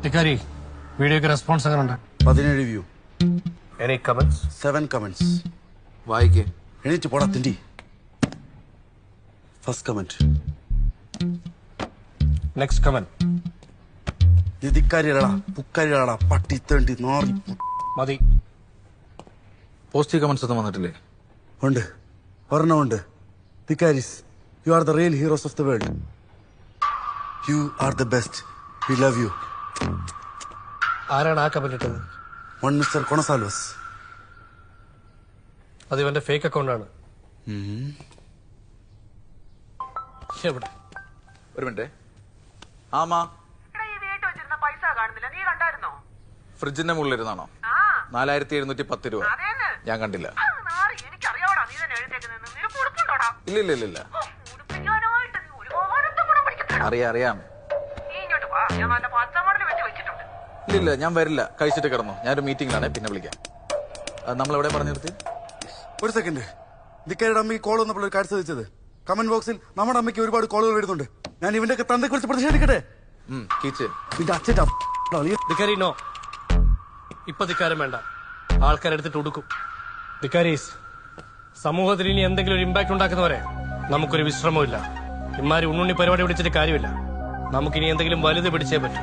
ധിക്കാരി വീഡിയോക്ക് റെസ്പോൺസ് എങ്ങനെയുണ്ട്? 17 view. Any comments? 7 comments. വായിക്കേ. എണീറ്റ് പോടാ തിണ്ടി. First comment. Next comment. ധിക്കാരികളാ പുക്കാരികളാ പട്ടി തേണ്ടി നാറി. മതി. പോസിറ്റീവ് കമന്റ്സ് ഒന്നും വന്നിട്ടില്ലേ? ഉണ്ട്, ഒരെണ്ണമുണ്ട്. ധിക്കാരിസ്, you are the real heroes of the world. You are the best. We love you. ആരാണ് ആ കമന്റ് ഇട്ടത്? One mister Gonsalves. അത് ഇവന്റെ ഫേക്ക് അക്കൗണ്ടാണ്. എവിടെ? ഒരു മിനിറ്റ്. ആമാ, പൈസ കാണുന്നില്ല, നീ കണ്ടായിരുന്നോ? ഫ്രിഡ്ജിന്റെ മുകളിലിരുന്നാണോ? 4710 രൂപ. ഞാൻ കണ്ടില്ല. എനിക്കറിയാവടാ നീ തന്നെ എഴുതേക്കുന്നത്. നിനക്ക് ഉടുപ്പുണ്ടോടാ? ഇല്ല. ഉടുപ്പിക്കാനായിട്ട് നീ ഒരുപാട് ഗുണം പഠിക്കത്തില്ല. അറിയാം. നീ ഇങ്ങോട്ട് വാ, ഞാൻ നല്ല പച്ചമടല് വെച്ച് വെച്ചിട്ടുണ്ട്. ഇല്ല, ഞാൻ വരില്ല. കഴിച്ചിട്ട് കിടന്നു. ഞാനൊരു മീറ്റിംഗിലാണ്, പിന്നെ വിളിക്കാം. നമ്മൾ എവിടെ പറഞ്ഞു നിർത്തി? ഒരു സെക്കൻഡ്. ധിക്കാരിയുടെ അമ്മയ്ക്ക് കോൾ വന്നപ്പോൾ ഒരു കാര്യം ശ്രദ്ധിച്ചത്, കമന്റ് ബോക്സിൽ നമ്മുടെ അമ്മയ്ക്ക് ഒരുപാട് കോളുകൾ വരുന്നുണ്ട്. ഞാൻ ഇവന്റെ ഒക്കെ തന്തയെ കുറിച്ച് പ്രതിഷേധിക്കട്ടെ? കീച്ച്. നിന്റെ അച്ഛൻ്റെ ധിക്കാരി നോ, ഇപ്പൊ ധിക്കാരം വേണ്ട. ആൾക്കാരെടുത്തിട്ട് ഉടുക്കും. ധിക്കാരീസ്, സമൂഹത്തിൽ ഇനി എന്തെങ്കിലും ഒരു ഇമ്പാക്ട് ഉണ്ടാക്കുന്നവരെ നമുക്കൊരു വിശ്രമമില്ല. ഇമാരി ഉണ്ണുണ്ണി പരിപാടി പിടിച്ചിട്ട് കാര്യമില്ല. നമുക്കിനി എന്തെങ്കിലും വലുത് പിടിച്ചേ പറ്റൂ.